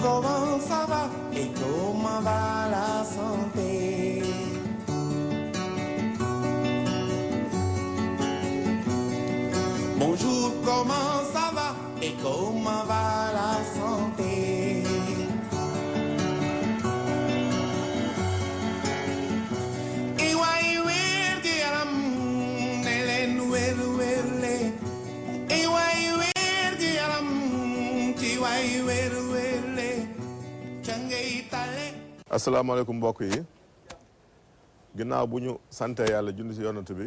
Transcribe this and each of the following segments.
comment ça va et comment va la santé? Bonjour, comment ça va et comment va la santé? asalaamaaleykum mbokk yi ginnaaw bu ñu sante yàlla junni si yonent bi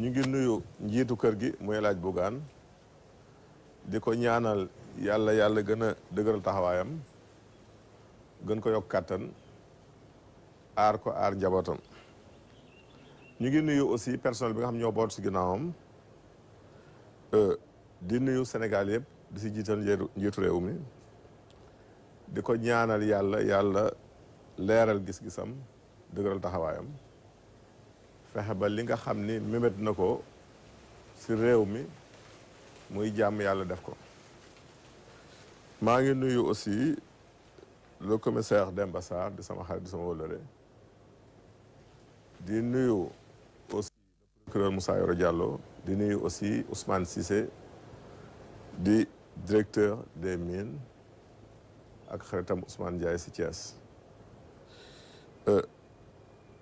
ñu ngi nuyu njiitu kër gi muy El Hadj Bougane di ko ñaanal yàlla gën a dëgëral taxawaayam gën ko yokk kàttan aar ko aar njabootam ñu ngi nuyu aussi personnel bi nga xam ñoo boot si ginnaawam di nuyu Sénégal yëpp di si jiital njiitu réew mi di ko ñaanal yàlla leeral gis-gisam dëgëral taxawaayam fexe ba li nga xam ni mébét na ko si réew mi muy jàmm yàlla def ko maa ngi nuyu aussi le commissaire Demba Sarr di sama xarit di sama wóllëre di nuyu aussi le procureur Moussa Yoro Diallo di nuyu aussi Ousmane Cissé di directeur des mines ak xaritam Ousmane Ndiaye si Thiès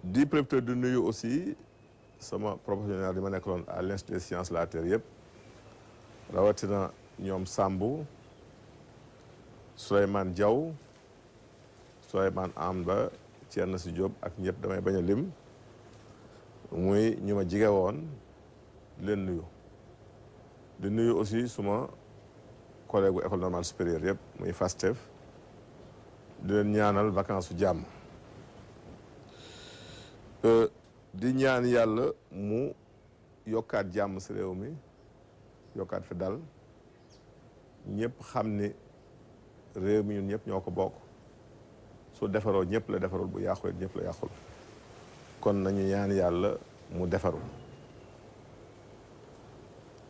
di préfet di nuyu aussi sama professionnel di ma nekkaloon à l'Institut des sciences la terre yëpp rawatina ñoom Sambou Souleymane Diaw Souleymane Amba Thierno Si Diop ak ñëpp damay bañ a lim muy ñu ma jige woon leen nuyu di nuyu aussi suma collègue bu école normale supérieure yëpp muy FASTEF di leen ñaanal vacances su jàmm di ñaan yàlla mu yokkaat jàmm si réew mi yokkaat fi dal ñëpp xam ni réew mi ñun ñëpp ñoo ko bokk su defaroo ñëpp la defarul bu yàqul ñëpp la yàqul kon nañu ñaan yàlla mu defaru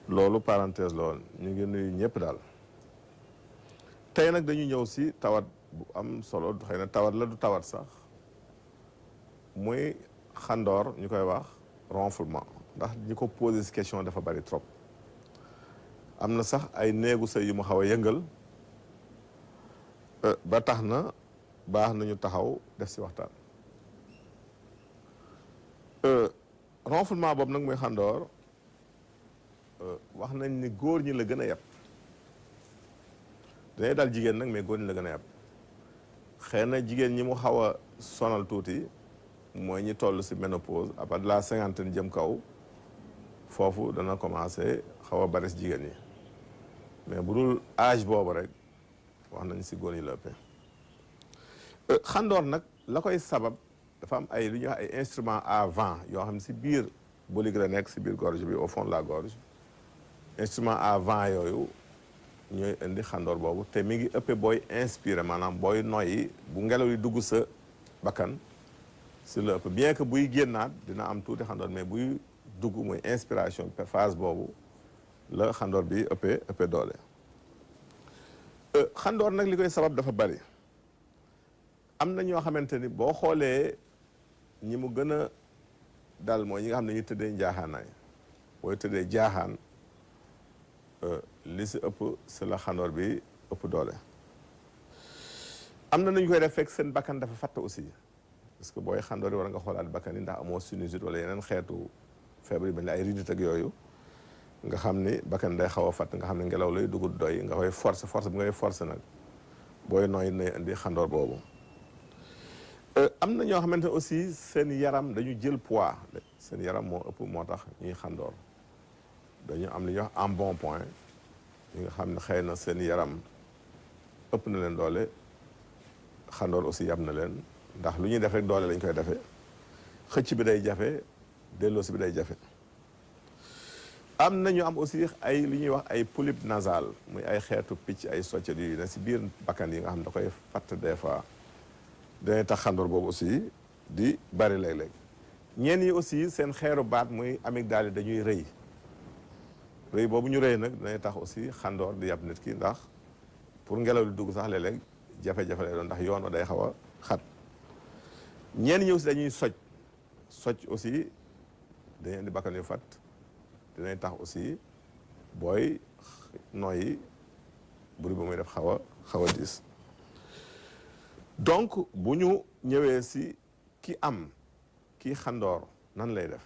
loolu parenthèse la woon ñu ngi nuyu ñëpp daal tey nag dañu ñëw si tawat bu am solo xëy na tawat la du tawat sax muy xandoor ñu koy wax renflement ndax ñi ko posé si question dafa bari trop am na sax ay néegu sëy yu mu xaw a yëngal ba tax na baax nañu taxaw def si waxtaan renflement boobu nag muy xandoor wax nañ ni góor ñi la gën a yab dañuy dal jigéen nag mais góor ñi la gën a yab xëy na jigéen ñi mu xaw a sonal tuuti mooy ñi toll si ménopause à partir de la cinquantaine jëm kaw foofu dana commencé xaw a bari si jigéen ñi mais bu dul âge boobu rek wax nañ si góor ñi la ëppee xandoor nag la koy sabab dafa am ay lu ñuy wax ay instruments à vent yoo xam ne si biir bolig la nekk si biir gorge bi au fond de la gorge instrument à vent yooyu ñooy indi xandoor boobu te mi ngi ëppee booy inspiré maanaam booy noyyi bu ngelaw li dugg sa bakkan si la ëpp bien que buy génnaat dina am tuuti xandoor mais buy dugg muy inspiration phase boobu la xandoor bi ëppee doole xandoor nag li koy sabab dafa bari am na ñoo xamante ni boo xoolee ñi mu gën a dal mooy ñi nga xam ne ñu tëddee njaaxaanaay booy tëddee jaaxaan li si ëpp si la xandoor bi ëpp doole am na nu ñu koy def fekk seen bakkan dafa fatt aussi parce que booy xandoor yi war nga xoolaat bakkan yi ndax amoo sinusite wala yeneen xeetu feebar yi mel ni ay ridite ak yooyu nga xam ni bakkan day xaw a fatt nga xam ne ngelaw lay dugg doy nga koy force bu ngay force nag booy nooy nay indi xandoor boobu am na ñoo xamante ne aussi seen yaram dañu jël poids seen yaram moo ëpp moo tax ñuy xandoor dañu am li ñuy wax embonpoint ñi nga xam ne xëy na seen yaram ëpp na leen doole xandoor aussi yab na leen ndax lu ñuy def rek doole lañ koy defee xëcc bi day jafe delloosi bi day jafe am na ñu am aussi ay li ñuy wax ay polype nasal muy ay xeetu picc ay soccet yu ne si biir bakkan yi nga xam ne da koy fatt des fois dañuy tax xandoor boobu aussi di bari léeg-léeg ñenn yi aussi seen xeeru baat muy amygdale yi dañuy rëy boobu ñu rëy nag dañuy tax aussi xandoor di yab nit ki ndax pour ngelaw li dugg sax léeg-léeg jafe-jafe lay doon ndax yoon wa day xaw a xat ñenn ñëw si dañuy soj aussi dañuy indi bakkan yu fat dinañ tax aussi booy nooyi bruit ba muy def xaw a diis donc bu ñu ñëwee si kii xandoor nan lay def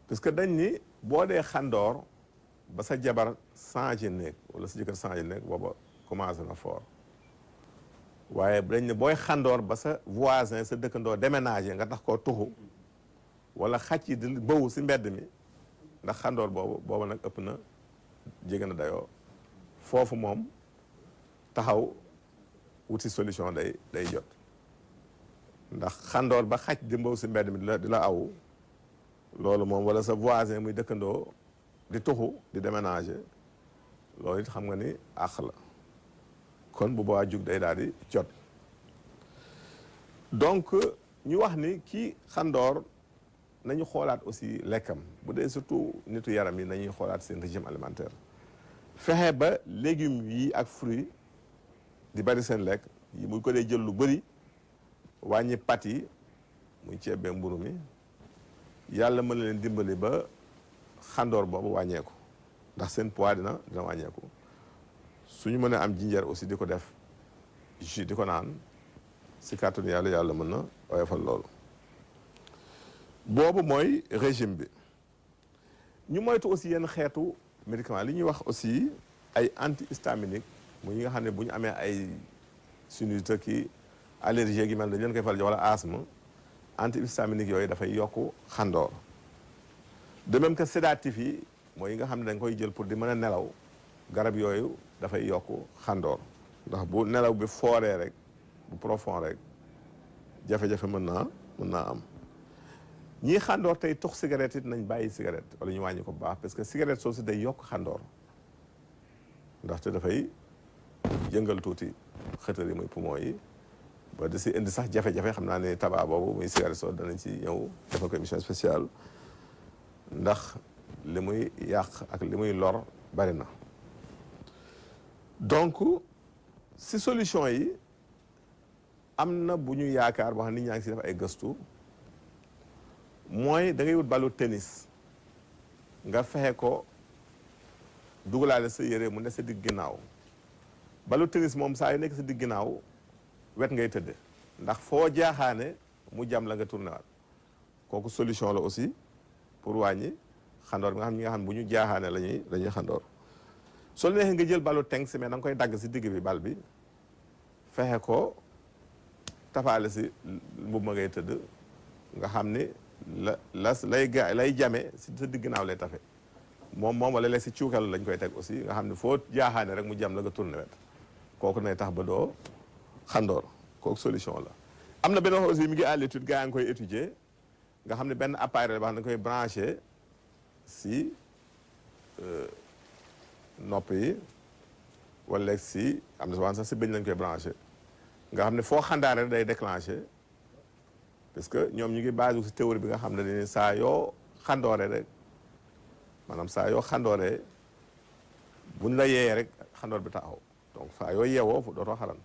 parce que dañ ni boo dee xandoor ba sa jabar changé néeg wala sa jëkkër changé néeg booba commencé na fort waaye dañ ne booy xandoor ba sa voisin sa dëkkandoo déménagé nga tax koo tuxu wala xaj yi di bëwu si mbedd mi ndax xandoor booba nag ëpp na jege na dayoo foofu moom taxaw wuti solution day jot ndax xandoor ba xaj di mbaw si mbedd mi di la aw loolu moom wala sa voisin muy dëkkandoo di tuxu di déménager loolu it xam nga ni àq la kon bu boobaa jug day daal di jot donc ñu wax ni kii xandoor nañu xoolaat aussi lekkam bu dee surtout nitu yaram yi nañuy xoolaat seen régime alimentaire fexe ba légumes yi ak fruits di bari seen lekk yi muy ko dee jël lu bëri wàññi pat yi muy ceeb bee mburu mi yàlla mën na leen dimbali ba xandoor boobu wàññeeku ndax seen poids dina wàññeeku suñu mënee am jinjeer aussi di ko def jus di ko naan si kàttanu yàlla mën na oyofal loolu boobu mooy régime bi ñu moytu aussi yenn xeetu médicament li ñuy wax aussi ay antihistaminique mu ñi nga xam ne bu ñu amee ay sinusite ki allergie gi mel dañ leen koy fal wala asthme antihistaminique yooyu dafay yokk xandoor de même que sédatif yi mooy yi nga xam ne dañ koy jël pour di mën a nelaw garab yooyu dafay yokk xandoor ndax bu nelaw bi fooree rek bu profond rek jafe-jafe mën naa am ñii xandoor tey tux cigarette it nañ bàyyi cigarette wala ñu wàññi ko bu baax parce que cigarette soosu day yokk xandoor ndaxte dafay yëngal tuuti xëtër yi muy poumon yi ba da si indi sax jafe-jafe xam naa ne tabac boobu muy cigarette soo danañ ci ñëw defal ko émission spéciale ndax li muy yàq ak li muy lor bari na donc si solution yi am na bu ñu yaakaar boo xam nit ñaa ngi si def ay gëstu mooy da ngay wut balu tennis nga fexe ko dugalaale sa yére mu ne sa digg ginnaaw balu tennis moom saa yu nekk sa digg ginnaaw wet ngay tëdde ndax foo jaaxaane mu jam la nga tourné waat kooku solution la aussi pour wàññi xandoor bi nga xam ñi nga xam bu ñu jaaxaane lañuy xandoor soo neexee nga jël balu teng si mais da nga koy dagg si digg bi bal bi fexe ko tafaale si mbubb ma ngay tëdd nga xam ni lay jame si sa digg naaw lay tafe moom wala léeg si cuukal lañ koy teg aussi nga xam ne foo jaaxaane rek mu jam la nga tourné wet kooku nay tax ba doo xandoor kooku solution la am na benn wax aussi mi ngi à l'étude gaa ngi koy étudier nga xam ne benn appareil ba xam ne koy branché si nopp yi wala léeg si am na waan sax si bëñ lañ koy branché nga xam ne foo xandaare day déclenché parce que ñoom ñu ngi basé si théorie bi nga xam ne ni saa yoo xandooree rek maanaam saa yoo xandooree buñ la yeeyee rek xandoor bi taxaw donc saa yoo yeewoo dootoo xaran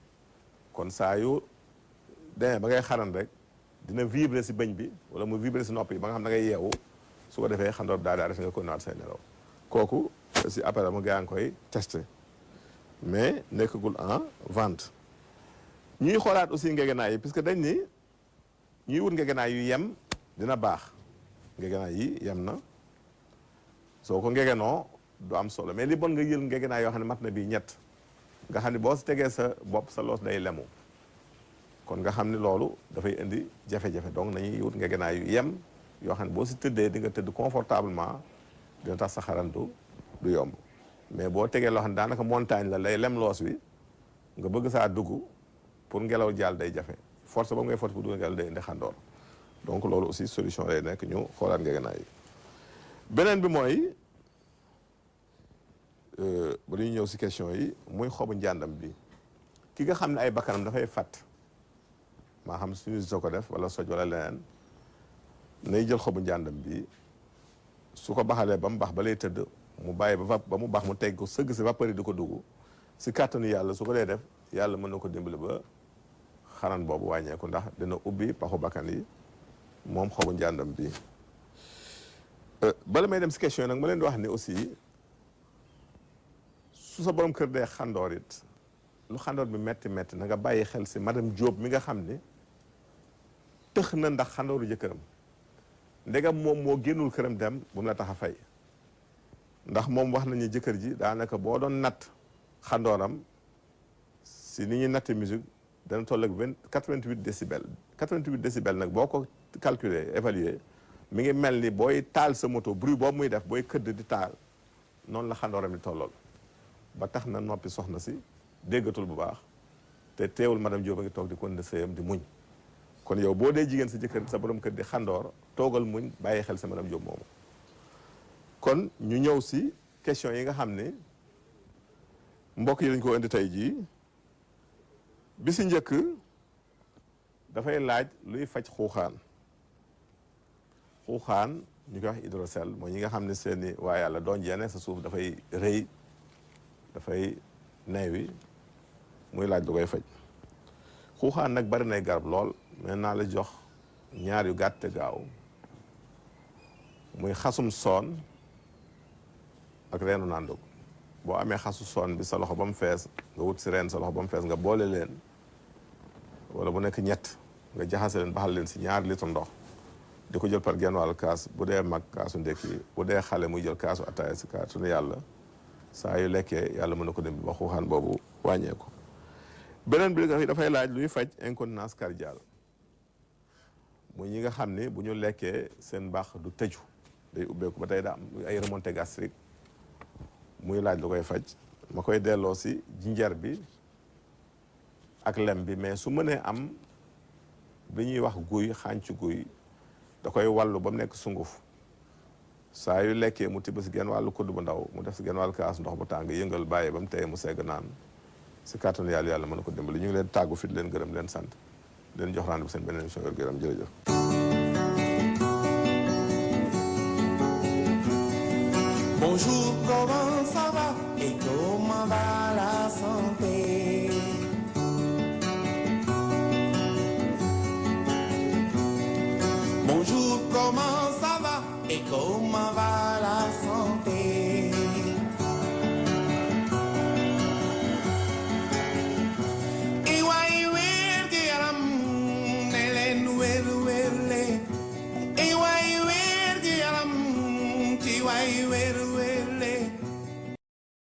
kon saa yu demee ba ngay xaran rek dina vibrer si bëñ bi wala mu vibrer si nopp yi ba nga xam ne da ngay yeewu su ko defee xandoor bi daal def nga ko naat say nelaw kooku si après mu gaa ngi koy testé mais nekkagul en vente ñuy xoolaat aussi ngegenaay yi puisque dañ ni ñuy wut ngegenaay yu yem dina baax ngegenaay yi yem na soo ko ngegenoo du am solo mais li bon nga jël ngegenaay yoo xam ne mat na bii ñett nga xam ne boo si tegee sa bopp sa loos day lemu kon nga xam ne loolu dafay indi jafe-jafe donc nañuy wut ngegenaay yu yem yoo xam ne boo si tëddee di nga tëdd confortablement dina tax sa xarantu du yomb mais boo tegee loo xam ne daanaka montagne la lay lem loos wi nga bëgg saa dugg pour ngelaw jàll day jafe force ba ngay force bu dugg ngelaw day indi xandoor donc loolu aussi solution lay nekk ñu xoolaat ngegenaay yi beneen bi mooy ba ñuy ñëw si question yi muy xobu njàndam bi ki nga xam ne ay bakkanam dafay fàtt maa xam suñu soo ko def wala soj wala leneen nay jël xobu njàndam bi su ko baxalee ba mu bax ba lay tëdd mu bàyyi ba mu baax mu teg ko sëgg si vapeur yi di ko dugg si kàttanu yàlla su ko dee def yàlla mën na ko dimbali ba xaran boobu wàññeeku ndax dina ubbi paxu bakkan yi moom xobu njàndam bi bala may dem si question yi nag ma leen di wax ni aussi su sa borom kër dee xandoor it lu xandoor bi metti na nga bàyyi xel si madame Diop mi nga xam ni tëx na ndax xandooru jëkkëram ndegam moom moo génnul këram dem bu mu la tax a fay ndax moom wax nañu jëkkër ji daanaka boo doon natt xandooram si ni ñuy natte musique dana toll ak 88 décibels 88 décibels nag boo ko calculer évaluer mi ngi mel ni booy taal sa moto bruit boobu muy def booy këdd di taal noonu la xandooram di tollool ba tax na noppi soxna si déggatul bu baax te teewul madame Diop a ngi toog di kon sëyam di muñ kon yow boo dee jigéen sa jëkkër sa borom kër di xandoor toogal muñ bàyyi xel sa madame Diop moomu kon ñu ñëw si question yi nga xam ne mbokk yi lañ ko indi tey jii bi si njëkk dafay laaj luy faj xuuxaan ñu koy wax hydrocèle mooy ñi nga xam ne seeni waa yàlla doon jeene sa suuf dafay rëy dafay neewi muy laaj lu koy faj xuuxaan nag bari nay garab lool mais naa la jox ñaar yu gàtte gaaw muy xasum soon ak reenu nandug boo amee xasu soon bi sa loxo ba mu fees nga wut si reen sa loxo ba mu fees nga boole leen wala bu nekk ñett nga jaxase leen baxal leen si ñaari litre ndox di ko jël par genn wàll kaas bu dee mag kaasu ndekki bu dee xale muy jël kaasu ataaya si kàttanu yàlla saa yu lekkee yàlla mën na ko dem ba xuuxaan boobu wàññeeku. beneen bi dafay laaj luy faj incontinence cardiaque muy ñi nga xam ni bu ñu lekkee seen baax du tëju day ubbeeku ba tey daa am ay remontée gastrique muy laaj lu koy faj ma koy delloo si jinjeer bi ak lem bi mais su mënee am bi ñuy wax guy xànc guy da koy wàllu ba mu nekk sunguf saa yu lekkee mu tibb si genn wàllu kudd bu ndaw mu def si genn wàllu kaas ndox bu tàng yëngal bàyyi ba mu tey mu segg naan si kàttanu yàlla mën na ko dimbali ñu ngi leen tàggu fi di leen gërëm leen sant leen jox rendez-vous seen beneen émission wér-gu-yaram jërëjëf. Bonjour, comment ça va et comment va